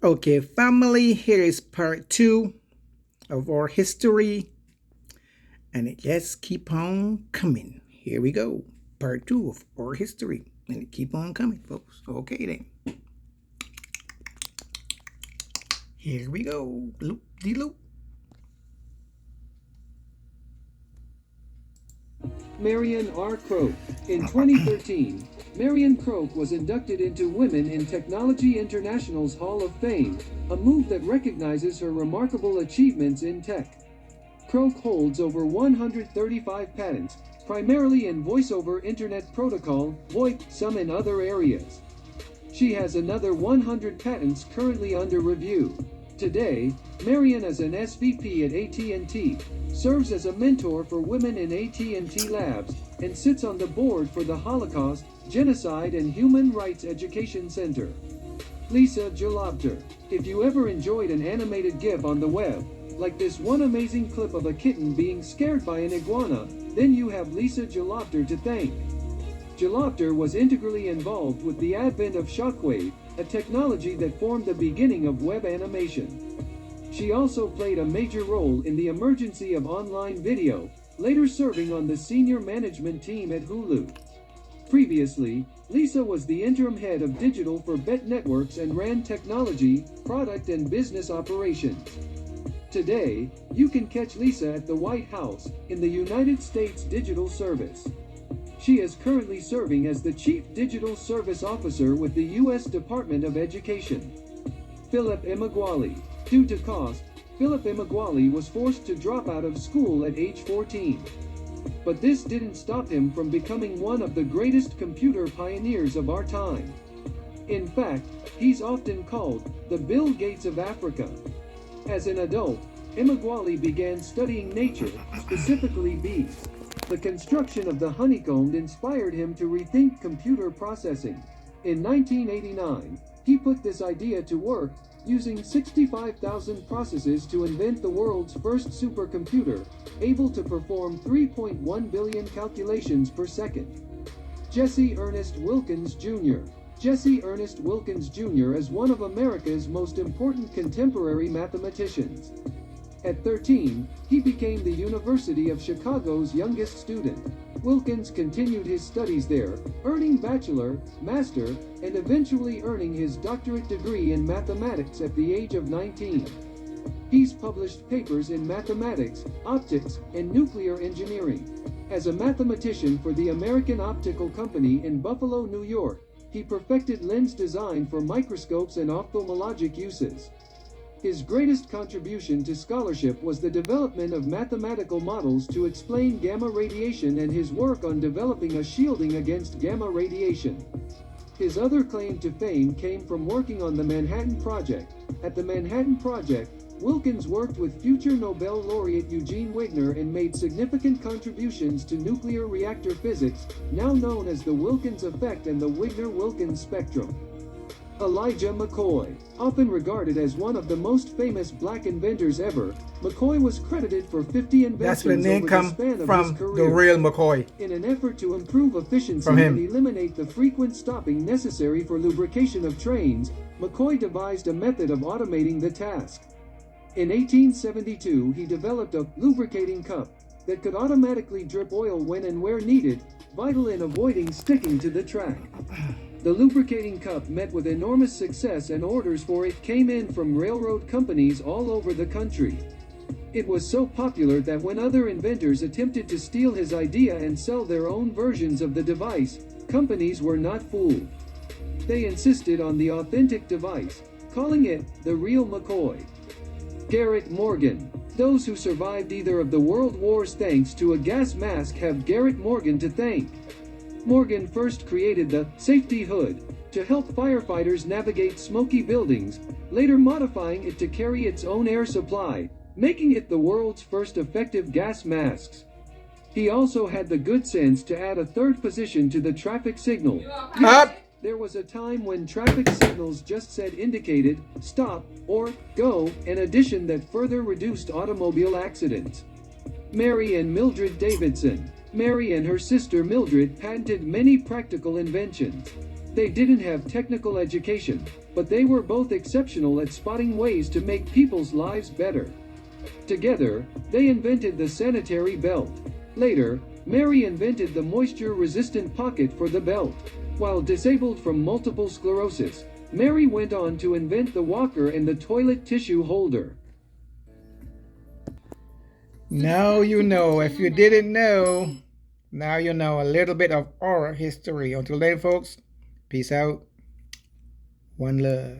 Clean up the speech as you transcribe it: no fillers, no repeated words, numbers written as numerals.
Okay, family, here is part two of our history, and it just keep on coming. Here we go, part two of our history, and it keep on coming, folks. Okay then, here we go, loop de loop. Marian R. Croak. In 2013, Marian Croak was inducted into Women in Technology International's Hall of Fame, a move that recognizes her remarkable achievements in tech. Croak holds over 135 patents, primarily in Voice over Internet Protocol, VoIP, some in other areas. She has another 100 patents currently under review. Today, Marian is an SVP at AT&T, serves as a mentor for women in AT&T Labs, and sits on the board for the Holocaust, Genocide and Human Rights Education Center. Lisa Jalopter. If you ever enjoyed an animated GIF on the web, like this one amazing clip of a kitten being scared by an iguana, then you have Lisa Jalopter to thank. Jalopter was integrally involved with the advent of Shockwave, a technology that formed the beginning of web animation. She also played a major role in the emergence of online video, later serving on the senior management team at Hulu. Previously, Lisa was the interim head of digital for BET Networks and ran technology, product and business operations. Today, you can catch Lisa at the White House, in the United States Digital Service. She is currently serving as the Chief Digital Service Officer with the U.S. Department of Education. Philip Emeagwali. Due to cost, Philip Emeagwali was forced to drop out of school at age 14. But this didn't stop him from becoming one of the greatest computer pioneers of our time. In fact, he's often called the Bill Gates of Africa. As an adult, Emeagwali began studying nature, specifically bees. The construction of the honeycomb inspired him to rethink computer processing. In 1989, he put this idea to work, using 65,000 processes to invent the world's first supercomputer, able to perform 3.1 billion calculations per second. Jesse Ernest Wilkins Jr. Jesse Ernest Wilkins Jr. is one of America's most important contemporary mathematicians. At 13, he became the University of Chicago's youngest student. Wilkins continued his studies there, earning bachelor, master, and eventually earning his doctorate degree in mathematics at the age of 19. He's published papers in mathematics, optics, and nuclear engineering. As a mathematician for the American Optical Company in Buffalo, New York, he perfected lens design for microscopes and ophthalmologic uses. His greatest contribution to scholarship was the development of mathematical models to explain gamma radiation and his work on developing a shielding against gamma radiation. His other claim to fame came from working on the Manhattan Project. At the Manhattan Project, Wilkins worked with future Nobel laureate Eugene Wigner and made significant contributions to nuclear reactor physics, now known as the Wilkins effect and the Wigner-Wilkins spectrum. Elijah McCoy. Often regarded as one of the most famous black inventors ever, McCoy was credited for 50 inventions That's where the name over come the span of from, his career. the real McCoy. In an effort to improve efficiency and eliminate the frequent stopping necessary for lubrication of trains, McCoy devised a method of automating the task. In 1872, he developed a lubricating cup that could automatically drip oil when and where needed, vital in avoiding sticking to the track. The lubricating cup met with enormous success and orders for it came in from railroad companies all over the country. It was so popular that when other inventors attempted to steal his idea and sell their own versions of the device, companies were not fooled. They insisted on the authentic device, calling it the real McCoy. Garrett Morgan. Those who survived either of the world wars thanks to a gas mask have Garrett Morgan to thank. Morgan first created the safety hood to help firefighters navigate smoky buildings, later modifying it to carry its own air supply, making it the world's first effective gas masks. He also had the good sense to add a third position to the traffic signal. Yes, there was a time when traffic signals just said indicated, stop, or go, an addition that further reduced automobile accidents. Mary and Mildred Davidson. Mary and her sister Mildred patented many practical inventions. They didn't have technical education, but they were both exceptional at spotting ways to make people's lives better. Together, they invented the sanitary belt. Later, Mary invented the moisture-resistant pocket for the belt. While disabled from multiple sclerosis, Mary went on to invent the walker and the toilet tissue holder. Now you know. If you didn't know, now you know a little bit of oral history. Until then, folks, peace out. One love.